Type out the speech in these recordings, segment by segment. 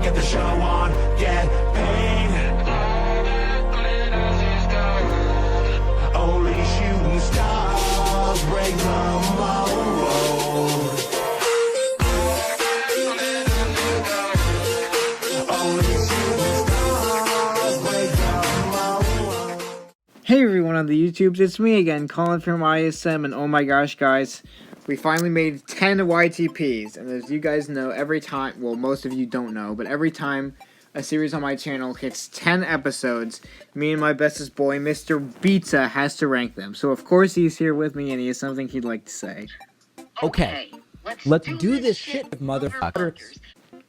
get the show on, get paid. Only shooting stars break the mold. Only shooting stars break the mold. Hey everyone on the YouTubes, it's me again, Colin from ISM, and oh my gosh guys, we finally made 10 YTPs, and as you guys know, every time, well most of you don't know, but every time a series on my channel hits 10 episodes, me and my bestest boy, Mr. Pizza, has to rank them. So of course he's here with me and he has something he'd like to say. Okay, let's do this shit, motherfuckers.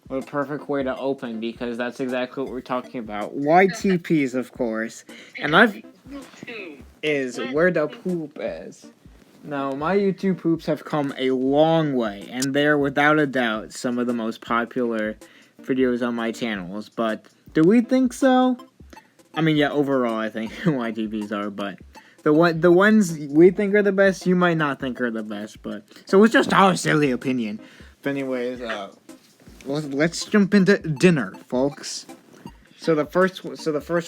What a perfect way to open, because that's exactly what we're talking about. YTPs, of course. And is where the poop is. Now, my YouTube poops have come a long way, and they're without a doubt some of the most popular videos on my channels. But do we think so? I mean, yeah, overall, I think YTPs are, but the ones we think are the best, you might not think are the best. But so it's just our silly opinion. But anyways, let's jump into dinner, folks. So the first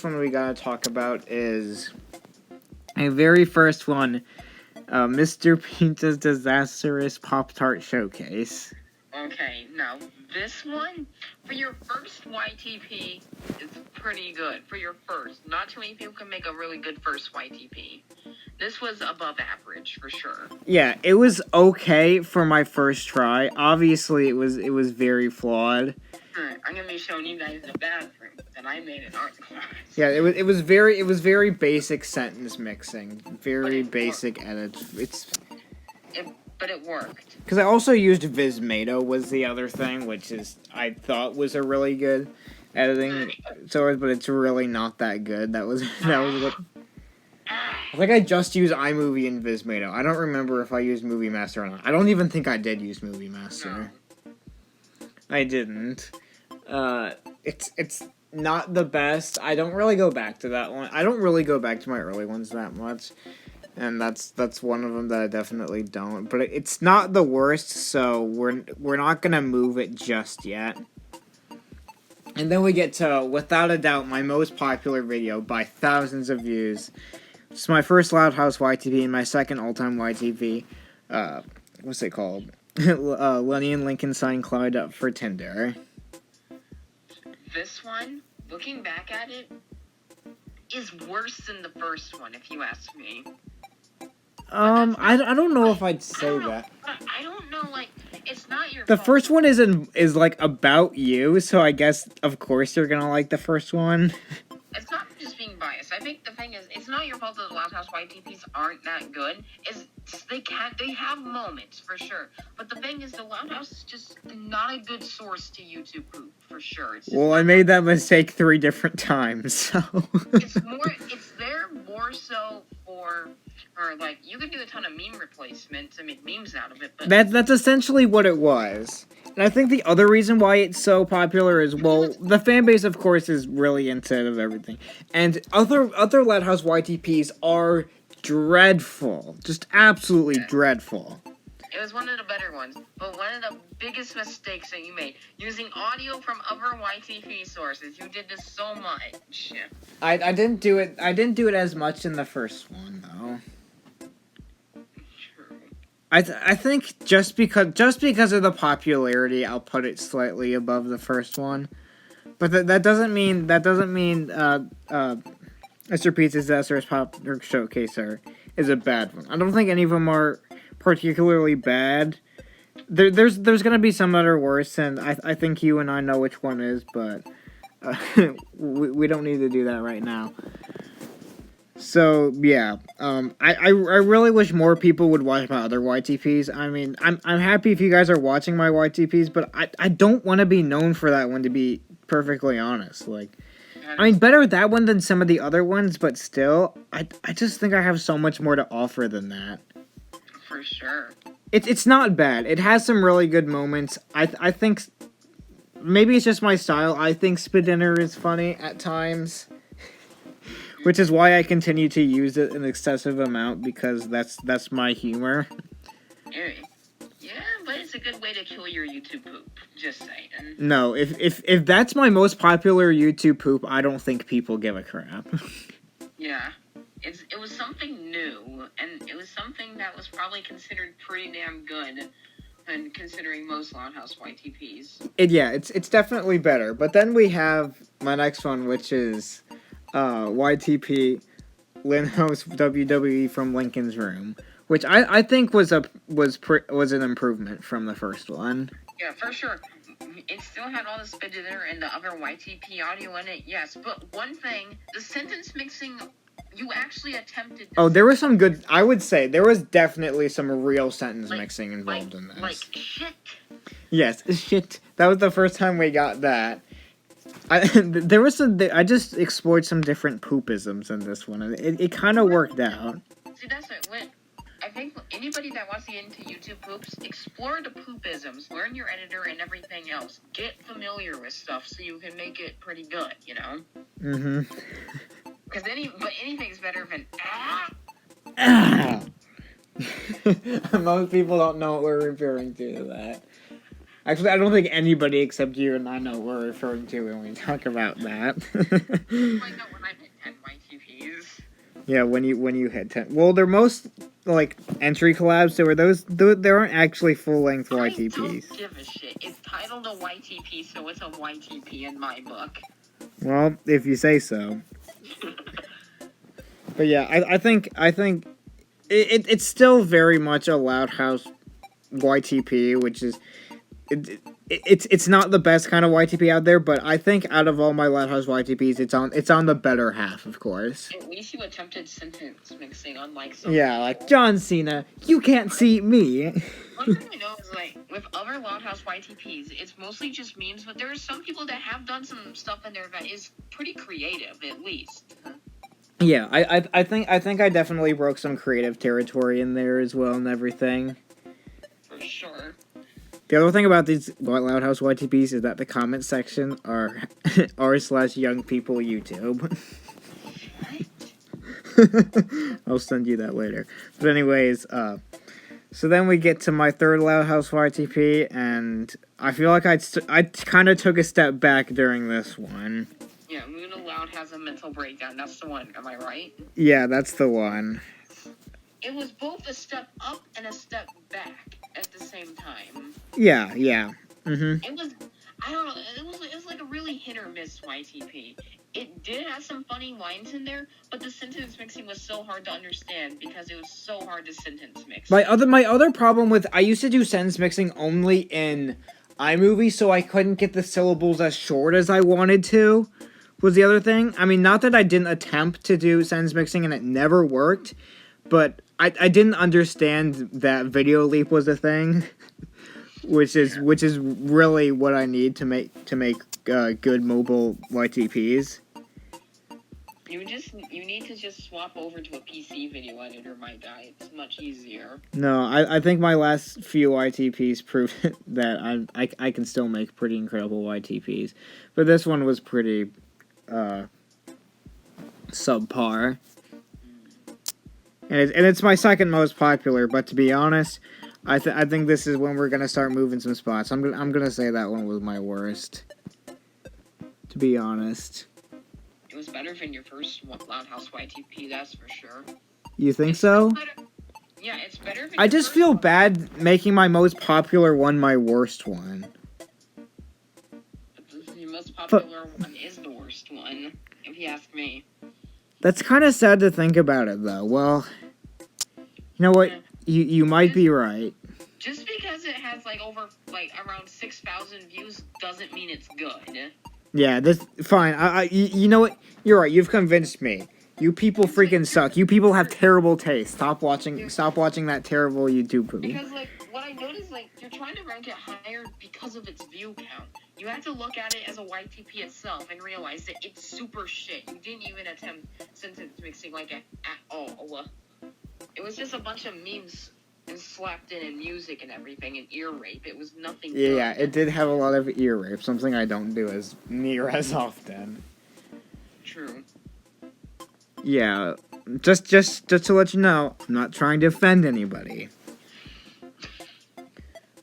one we gotta talk about is a very first one, Mr. Pizza's Disastrous Pop-Tart Showcase. Okay, now this one, for your first YTP, is pretty good. For your first. Not too many people can make a really good first YTP. This was above average, for sure. Yeah, it was okay for my first try. Obviously, it was very flawed. I'm gonna be showing you guys the bathroom that I made in art class. Yeah, it was very basic sentence mixing, very basic edits. But it worked. Because I also used Vismato was the other thing, which is I thought was a really good editing source, but it's really not that good. That was I think I just used iMovie and Vismato. I don't remember if I used Movie Master or not. I don't even think I did use Movie Master. No. I didn't. It's not the best. I don't really go back to that one. I don't really go back to my early ones that much. And that's one of them that I definitely don't. But it's not the worst, so we're not gonna move it just yet. And then we get to, without a doubt, my most popular video by thousands of views. It's my first Loud House YTP and my second all-time YTP. What's it called? Lenny and Lincoln signed Clyde up for Tinder. This one, looking back at it, is worse than the first one, if you ask me. I don't know if I'd say that. I don't know, like, it's not your The fault. first one is like about you, so I guess of course you're gonna like the first one. It's not just being biased. I think the thing is, it's not your fault that the Loud House YTPs aren't that good. They have moments for sure, but the thing is, the Loud House is just not a good source to YouTube poop for sure. It's just Well, I made that mistake 3 different times, so. it's there more so for like, you can do a ton of meme replacements and make memes out of it, but That's essentially what it was. And I think the other reason why it's so popular is, well, the fan base, of course, is really into it of everything. And other Loud House YTPs are dreadful. Just absolutely dreadful. it was one of the better ones. But one of the biggest mistakes that you made, using audio from other YTP sources, you did this so much. I didn't do it as much in the first one, though. I think just because of the popularity, I'll put it slightly above the first one, but that doesn't mean Mr. Pizza's Disastrous Pop Showcase is a bad one. I don't think any of them are particularly bad. There's gonna be some that are worse, and I think you and I know which one is, but we don't need to do that right now. So yeah, I really wish more people would watch my other YTPs. I mean, I'm happy if you guys are watching my YTPs, but I don't want to be known for that one, to be perfectly honest. Like, I mean, better that one than some of the other ones, but still, I just think I have so much more to offer than that. For sure. It's not bad. It has some really good moments. I think maybe it's just my style. I think Spit Dinner is funny at times. Which is why I continue to use it an excessive amount, because that's my humor. Yeah, but it's a good way to kill your YouTube poop. Just saying. No, if that's my most popular YouTube poop, I don't think people give a crap. Yeah. It was something new, and it was something that was probably considered pretty damn good, and considering most Loud House YTPs. It's definitely better. But then we have my next one, which is YTP Linhouse WWE from Lincoln's Room, which I think was an improvement from the first one. Yeah, for sure. It still had all the spinner and the other YTP audio in it, yes. But one thing, the sentence mixing, you actually attempted. Oh, there was some good. I would say there was definitely some real sentence mixing involved in this. Like shit. Yes, shit. That was the first time we got that. I just explored some different poopisms in this one, and it kind of worked out. See, that's it. I think anybody that wants to get into YouTube poops, explore the poopisms, learn your editor and everything else. Get familiar with stuff so you can make it pretty good, you know? Mm-hmm. Because anything's better than Most people don't know what we're referring to that. Actually, I don't think anybody except you and I know what we're referring to when we talk about that. Like that when I hit 10 YTPs. Yeah, when you hit 10. Well, they're most like entry collabs. There aren't actually full length YTPs. I don't give a shit. It's titled a YTP, so it's a YTP in my book. Well, if you say so. But yeah, I think it's still very much a Loud House YTP, which is it's not the best kind of YTP out there, but I think out of all my Loud House YTPs, it's on the better half, of course. At least you attempted sentence mixing, unlike some. Yeah, like John Cena, you can't see me. One thing I know is, like, with other Loud House YTPs, it's mostly just memes, but there are some people that have done some stuff in there that is pretty creative, at least. Yeah, I think I definitely broke some creative territory in there as well and everything. For sure. The other thing about these Loud House YTPs is that the comment section are r/young people YouTube. I'll send you that later. But anyways, so then we get to my third Loud House YTP, and I feel like I kind of took a step back during this one. Yeah, Luna Loud has a mental breakdown. That's the one. Am I right? Yeah, that's the one. It was both a step up and a step back at the same time. Yeah. It was, I don't know, it was like a really hit or miss YTP. It did have some funny lines in there, but the sentence mixing was so hard to understand because it was so hard to sentence mix. My other problem with, I used to do sentence mixing only in iMovie, so I couldn't get the syllables as short as I wanted to, was the other thing. I mean, not that I didn't attempt to do sentence mixing and it never worked, but I didn't understand that video leap was a thing, which is really what I need to make good mobile YTPs. You need to just swap over to a PC video editor, my guy. It's much easier. No, I think my last few YTPs proved that I can still make pretty incredible YTPs, but this one was pretty subpar. And it's my second most popular, but to be honest, I think this is when we're gonna start moving some spots. I'm gonna say that one was my worst. To be honest. It was better than your first Loud House YTP, that's for sure. You think so? Yeah, it's better than I just feel bad making my most popular one my worst one. Your most popular one is the worst one, if you ask me. That's kind of sad to think about it, though. Well, you know what? You might be right. Just because it has around 6,000 views doesn't mean it's good. Yeah, this fine. You know what? You're right. You've convinced me. You people freaking suck. You people have terrible taste. Stop watching that terrible YouTube poop. Because what I noticed, you're trying to rank it higher because of its view count. You have to look at it as a YTP itself and realize that it's super shit. You didn't even attempt sentence mixing at all. It was just a bunch of memes and slapped in and music and everything and ear rape. It was nothing good. Yeah, it did have a lot of ear rape, something I don't do as near as often. True. Yeah, just to let you know, I'm not trying to offend anybody.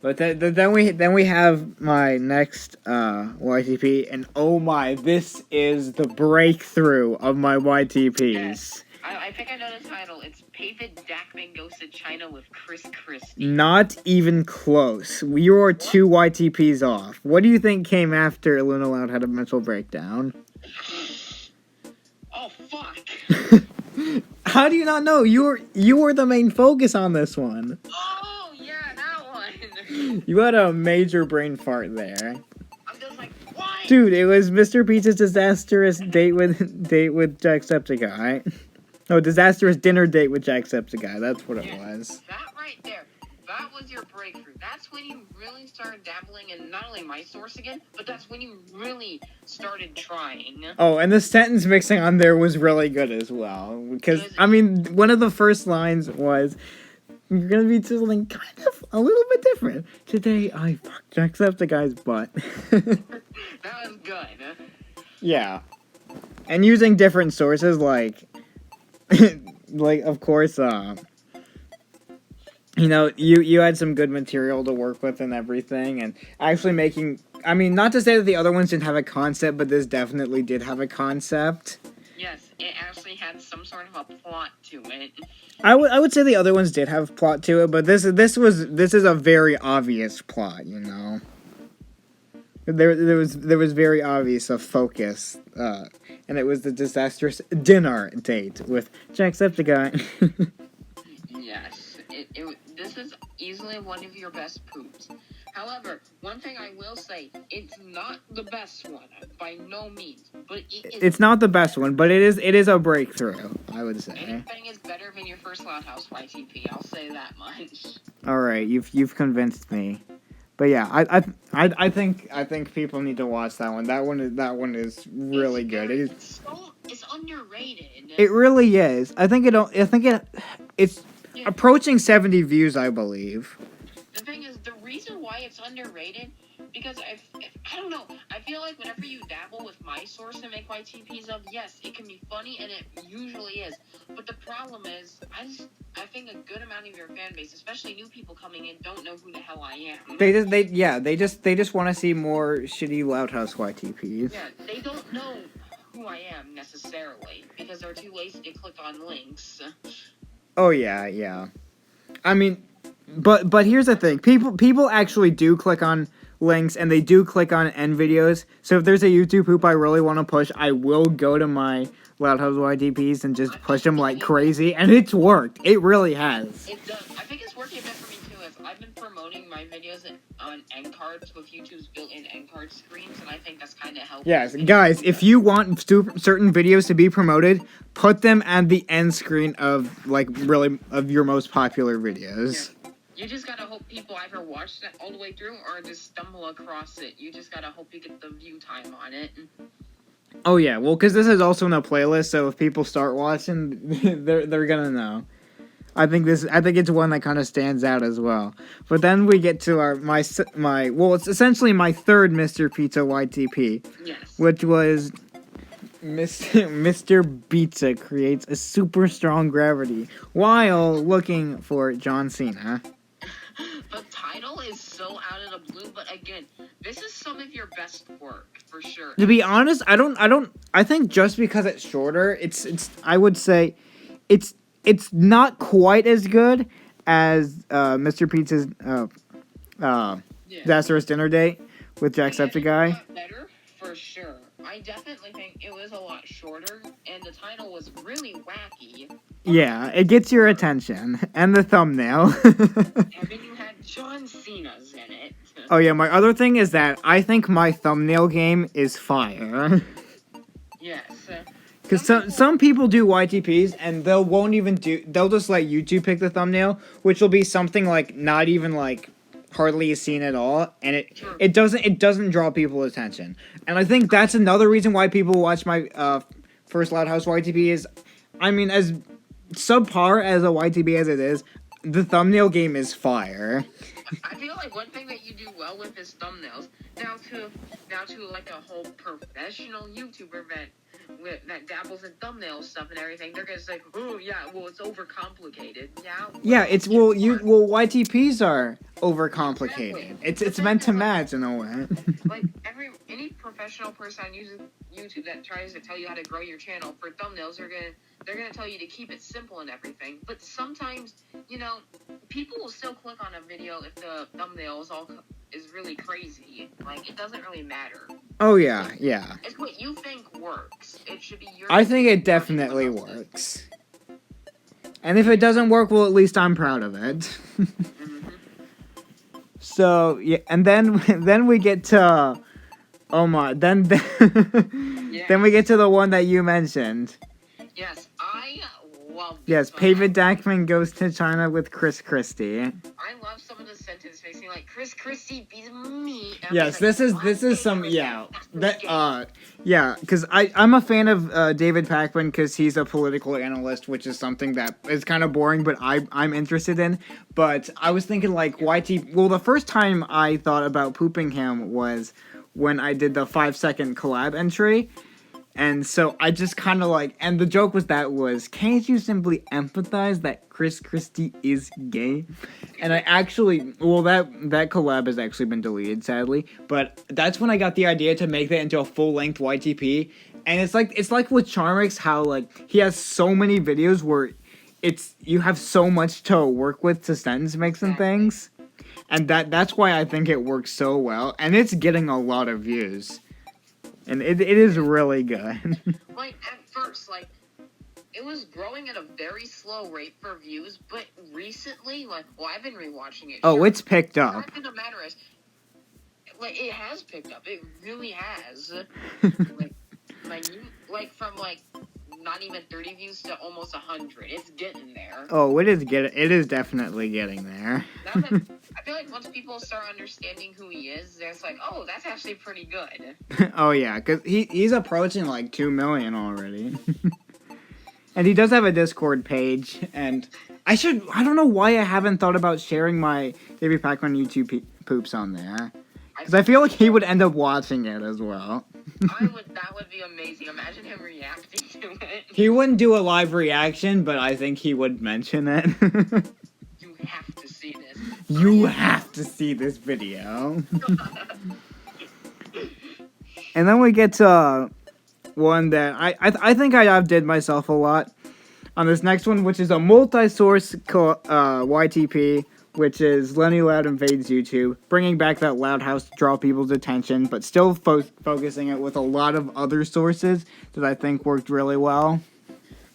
But then we have my next YTP, and oh my, this is the breakthrough of my YTPs. I think I know the title. It's David Dackman Goes to China with Chris Christie. Not even close. We were 2 YTPs off. What do you think came after Luna Loud had a mental breakdown? Oh, fuck. How do you not know? You were the main focus on this one. Oh, yeah, that one. You had a major brain fart there. I'm just like, why? Dude, it was Mr. Pizza's disastrous date with Jacksepticeye. No, disastrous dinner date with Jacksepticeye. That's what it was. That right there. That was your breakthrough. That's when you really started dabbling in not only my source again, but that's when you really started trying. Oh, and the sentence mixing on there was really good as well. Because, I mean, one of the first lines was, you're gonna be something kind of a little bit different. Today, I fucked Jacksepticeye's butt. That was good. Yeah. And using different sources, like, of course, you know, you had some good material to work with and everything, and actually making, I mean, not to say that the other ones didn't have a concept, but this definitely did have a concept. Yes, it actually had some sort of a plot to it. I would say the other ones did have plot to it, but this is a very obvious plot, you know. There was very obvious a focus, and it was the disastrous dinner date with Jacksepticeye. Yes, this is easily one of your best poops. However, one thing I will say, it's not the best one, by no means. But it's not the best one, but it is a breakthrough, I would say. Anything is better than your first Loud House YTP, I'll say that much. Alright, you've convinced me. But yeah, I think people need to watch that one. That one is really good. It's underrated. It really is. It's approaching 70 views, I believe. The thing is, the reason why it's underrated, because I don't know, I feel like whenever you dabble with my source and make YTPs of, yes, it can be funny, and it usually is. But the problem is, I think a good amount of your fan base, especially new people coming in, don't know who the hell I am. They just want to see more shitty Loud House YTPs. Yeah, they don't know who I am necessarily, because they're too lazy to click on links. Oh yeah. I mean, but here's the thing: people actually do click on links, and they do click on end videos. So if there's a YouTube poop I really want to push, I will go to my Loud House YTPs and just push them like crazy, and it's worked. It really has. It does. I think it's working a bit for me too. As I've been promoting my videos on end cards with YouTube's built-in end card screens, and I think that's kind of helpful. Yes, guys, if you want certain videos to be promoted, put them at the end screen of of your most popular videos. Yeah. You just gotta hope people either watch that all the way through or just stumble across it. You just gotta hope you get the view time on it. Oh yeah, well, because this is also in a playlist, so if people start watching, they're gonna know. I think it's one that kind of stands out as well. But then we get to it's essentially my third Mr. Pizza YTP. Yes. Which was Mr. Pizza creates a super strong gravity while looking for John Cena. The title is so out of the blue, but again, this is some of your best work for sure. To be honest, I think just because it's shorter, I would say it's not quite as good as Mr. Pizza's Disastrous Dinner Date with Jacksepticeye. Better for sure. I definitely think it was a lot shorter, and the title was really wacky. Yeah, it gets your attention. And the thumbnail. And then you had John Cena's in it. Oh yeah, my other thing is that I think my thumbnail game is fire. Yes. Because some people do YTPs, and they'll just let YouTube pick the thumbnail, which will be something like not even like hardly a scene at all, and it doesn't draw people's attention. And I think that's another reason why people watch my first Loud House YTP is, I mean, as subpar as a YTP as it is, the thumbnail game is fire. I feel like one thing that you do well with is thumbnails. Now to like a whole professional YouTuber event, that dabbles in thumbnail stuff and everything, they're gonna say, oh yeah, well it's overcomplicated. Yeah. Yeah, it's well, YTPs are Exactly. overcomplicated. It's The it's thing meant is, to like, match in a way. like any professional person using YouTube that tries to tell you how to grow your channel for thumbnails, they're gonna tell you to keep it simple and everything. But sometimes, people will still click on a video if the thumbnail is really crazy. Like, it doesn't really matter. Oh yeah, yeah. It's what you think works. It should be your. I think it definitely works. And if it doesn't work, well, at least I'm proud of it. Mhm. So yeah, and then we get to, oh my, then then we get to the one that you mentioned. Yes, I love. Yes, this David one. Dackman goes to China with Chris Christie. I love some of the sentence facing like Chris Christie beats me. And I'm Yes, just like, this is some "Wow, yeah that's that yeah, because I'm a fan of David Pakman because he's a political analyst, which is something that is kind of boring, but I'm interested in. But I was thinking like YT. Well, the first time I thought about pooping him was when I did the 5-second collab entry. And so I just kind of like, and the joke was can't you simply empathize that Chris Christie is gay? And I actually, well, that collab has actually been deleted, sadly. But that's when I got the idea to make that into a full-length YTP. And it's like with Charmix, how like he has so many videos where you have so much to work with to sentence mix and things. And that's why I think it works so well. And it's getting a lot of views. And it is really good. Like, at first, like, it was growing at a very slow rate for views, but recently, like, well, I've been rewatching it. Oh, Sure, it's picked the up. fact of the matter is, like, it has picked up. It really has. like, from, like, not even 30 views to almost 100. It's getting there. Oh, it is definitely getting there. Now that, I feel like once people start understanding who he is, it's like, oh, that's actually pretty good. Oh yeah, cause he's approaching like 2 million already. And he does have a Discord page, and I don't know why I haven't thought about sharing my David Pakman YouTube poops on there. Because I feel like he would end up watching it as well. That would be amazing. Imagine him reacting to it. He wouldn't do a live reaction, but I think he would mention it. You have to see this. You have to see this video. And then we get to one that I think I outdid myself a lot on this next one, which is a multi-source YTP, which is Lenny Loud invades YouTube, bringing back that Loud House to draw people's attention, but still focusing it with a lot of other sources that I think worked really well.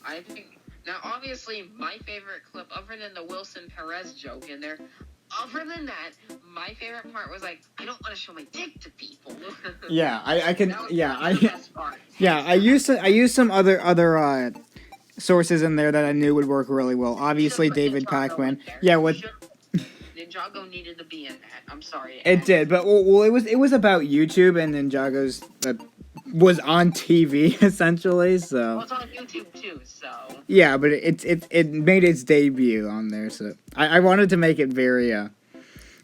I think, now obviously my favorite clip, other than the Wilson Perez joke in there, other than that, my favorite part was like, I don't want to show my dick to people. Yeah, I can. That was Yeah, the best part. I used some other sources in there that I knew would work really well. Obviously, Should've put David Ninjago Pakman. in there. Yeah, with Ninjago needed to be in that. I'm sorry. it did, but well, it was about YouTube, and Ninjago's was on TV essentially. So Well, it's on YouTube too, so. yeah, but it made its debut on there. So I wanted to make it very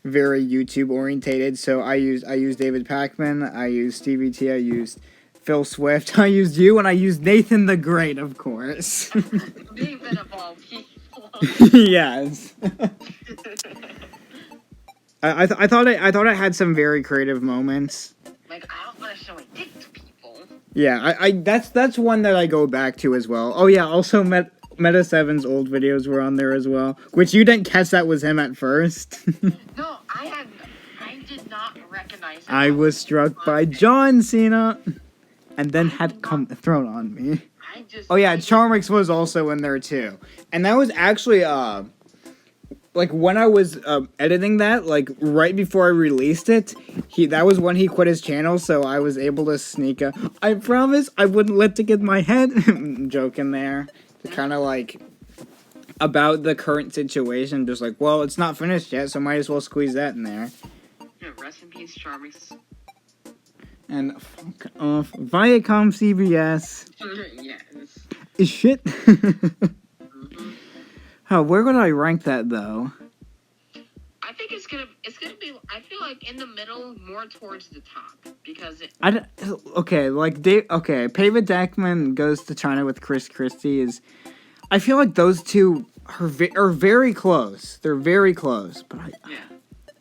very YouTube orientated. So I used David Pakman, I used Stevie T, I used Phil Swift, I used you, and I used Nathan the Great, of course. Nathan of all people. Yes. I thought it had some very creative moments. Like, I don't want to show my dick to people. Yeah, I that's one that I go back to as well. Oh yeah, also Meta 7's old videos were on there as well, which you didn't catch that was him at first. No, I did not recognize him. I was struck by John Cena, and then had come thrown on me. Oh yeah, Charmix was also in there too, and that was actually like when I was editing that, like right before I released it, that was when he quit his channel, so I was able to sneak a I promise I wouldn't let to get my head joke in there to kind of like about the current situation, just like, well, it's not finished yet, so might as well squeeze that in there. Yeah, rest in peace, Charmix. And fuck off, Viacom CBS. Yes. Shit. Where would I rank that though? I think it's gonna be. I feel like in the middle, more towards the top, because it. Pava Dackman Goes to China with Chris Christie is. I feel like those two are very close. They're very close, but Yeah,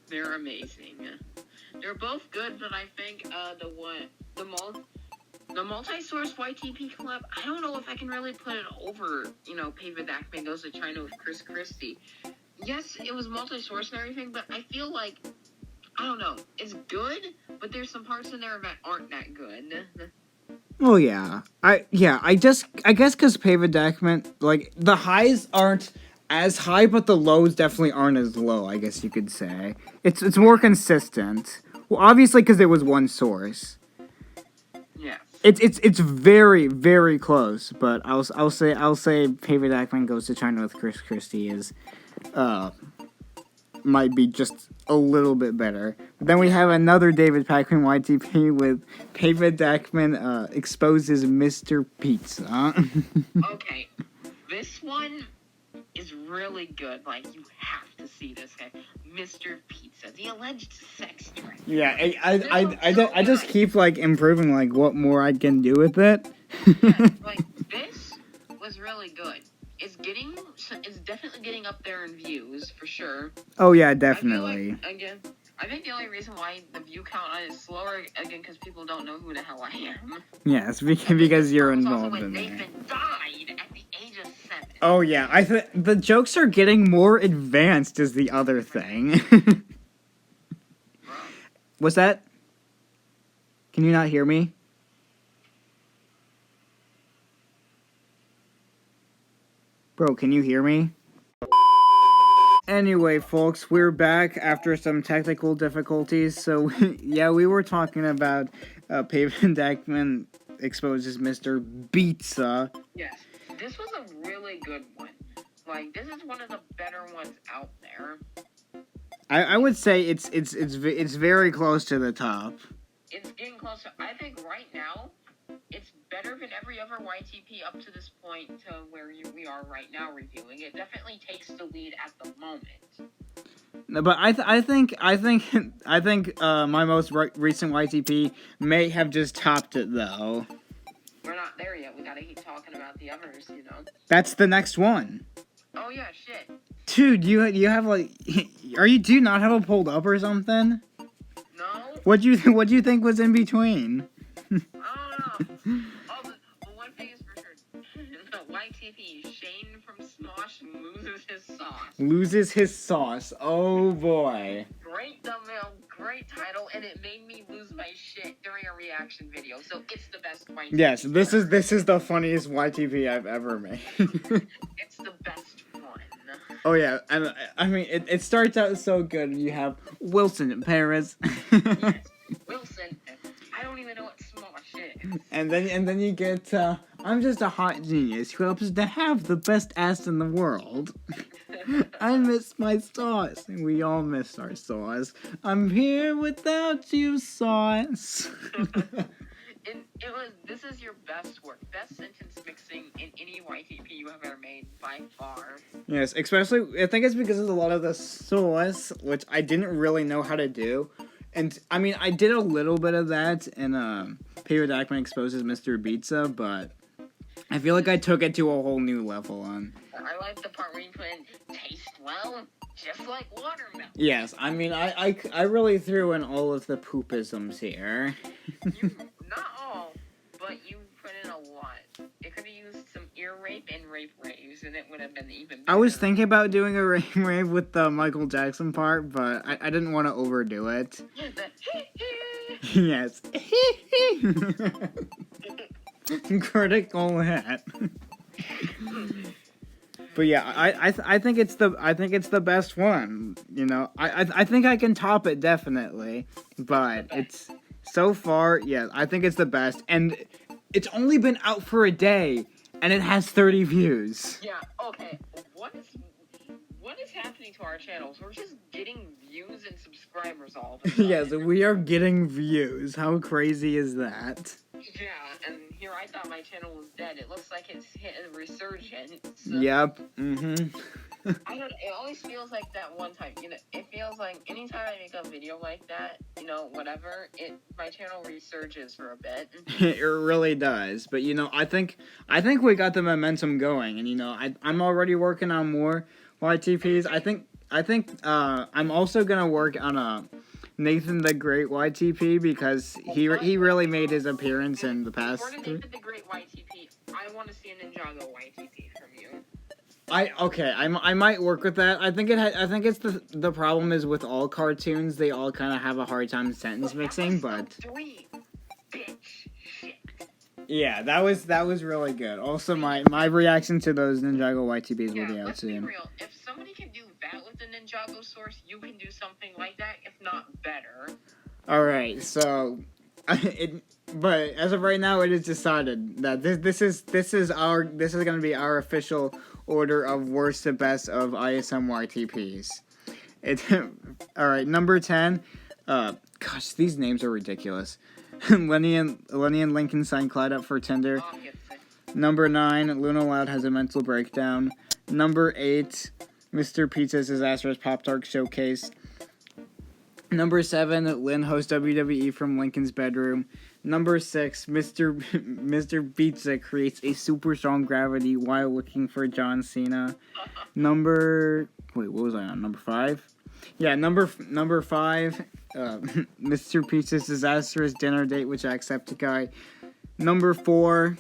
they're amazing. They're both good, but I think the multi-source YTP collab, I don't know if I can really put it over, Pava Dackman Goes to China with Chris Christie. Yes, it was multi-source and everything, but I feel like, I don't know, it's good, but there's some parts in there that aren't that good. well, yeah. I guess because Pava Dackman, like, the highs aren't as high, but the lows definitely aren't as low, I guess you could say. It's more consistent. Well, obviously because there was one source. Yeah. It's very, very close, but I'll say Pava Dackman Goes to China with Chris Christie is might be just a little bit better. But then we have another David Pakman YTP with Pava Dackman exposes Mr. Pizza. Okay, this one is really good. Like, you have to see this guy, Mr. Pizza, the alleged sex trend. Yeah, I just keep like improving like what more I can do with it. Yeah, like, this was really good. It's definitely getting up there in views for sure. Oh yeah, definitely. I think the only reason why the view count on it is slower, again, because people don't know who the hell I am. Yes, because you're Also involved when in Nathan it. died at the age of 7. Oh yeah, the jokes are getting more advanced is the other thing. What's that? Can you not hear me? Bro, can you hear me? Anyway, folks, we're back after some technical difficulties. So, yeah, we were talking about Pava Dackman exposes Mr. Pizza. Yes, this was a really good one. Like, this is one of the better ones out there. I would say it's very close to the top. It's getting closer. I think right now, it's better than every other YTP up to this point to where we are right now reviewing. It definitely takes the lead at the moment. No, but I think my most recent YTP may have just topped it though. We're not there yet. We gotta keep talking about the others, That's the next one. Oh yeah, shit. Dude, you have like, do you not have it pulled up or something? No. What do you think was in between? I don't know. Oh, but one thing is for sure. YTP, Shane from Smosh loses his sauce. Loses his sauce. Oh boy. Great thumbnail, great title, and it made me lose my shit during a reaction video. So it's the best YTP. Yes, this is the funniest YTP I've ever made. It's the best one. Oh yeah, and I mean it starts out so good. You have Wilson in Paris. Yes, Wilson. I don't even know what Smosh is. And then you get I'm just a hot genius who happens to have the best ass in the world. I miss my sauce. We all miss our sauce. I'm here without you, sauce. This is your best work. Best sentence mixing in any YTP you have ever made by far. Yes, especially, I think it's because of a lot of the sauce, which I didn't really know how to do. And, I mean, I did a little bit of that in Pava Dackman Exposes Mr. Pizza, but I feel like I took it to a whole new level on. I like the part where you put in, taste well, just like watermelon. Yes, I mean, I really threw in all of the poopisms here. Not all, but you put in a lot. It could have used some ear rape and rape raves, and it would have been even better. I was thinking about doing a rave with the Michael Jackson part, but I didn't want to overdo it. Yes. Critical hit. But yeah, I think it's the best one. You know, I think I can top it definitely, but it's so far, yeah, I think it's the best, and it's only been out for a day, and it has 30 views. Yeah. Okay. What is happening to our channels? We're just getting views and subscribers all the time. Yes, we are getting views. How crazy is that? Yeah, and here I thought my channel was dead. It looks like it's hit a resurgence. Yep. Mm-hmm. I don't. It always feels like that one time. It feels like anytime I make a video like that, whatever, my channel resurges for a bit. It really does. But I think we got the momentum going, and I'm already working on more YTPs. I think I'm also gonna work on a Nathan the Great YTP because he really made his appearance in the past. For the Nathan the Great YTP, I want to see a Ninjago YTP from you. I might work with that. I think it's the problem is with all cartoons, they all kind of have a hard time sentence mixing, but yeah, that was really good. Also, my reaction to those Ninjago YTPs will be out let's be soon. real. If somebody can do that with the Ninjago source, you can do something like that, if not better. All right, so but as of right now, it is decided that this is going to be our official order of worst to best of ISM YTPs. All right, number 10. Gosh, these names are ridiculous. Lenny and Lincoln sign Clyde up for Tinder. Number 9, Luna Loud has a mental breakdown. Number 8, Mr. Pizza's disastrous Pop-Tart showcase. Number 7, Lynn hosts WWE from Lincoln's bedroom. Number 6, Mr. Pizza creates a super strong gravity while looking for John Cena. What was I on? Number 5? Yeah, number 5, Mr. Pizza's disastrous dinner date with Jacksepticeye. Number 4,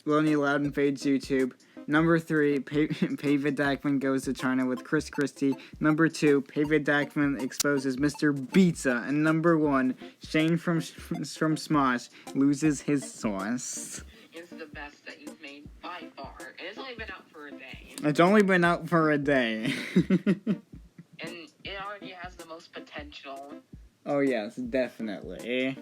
Lonely Loud invades YouTube. Number 3, David Dackman goes to China with Chris Christie. Number 2, David Dackman exposes Mr. Pizza. And number 1, Shane from Smosh loses his sauce. It's the best that you've made by far. And it's only been out for a day. It's only been out for a day. And it already has the most potential. Oh yes, definitely.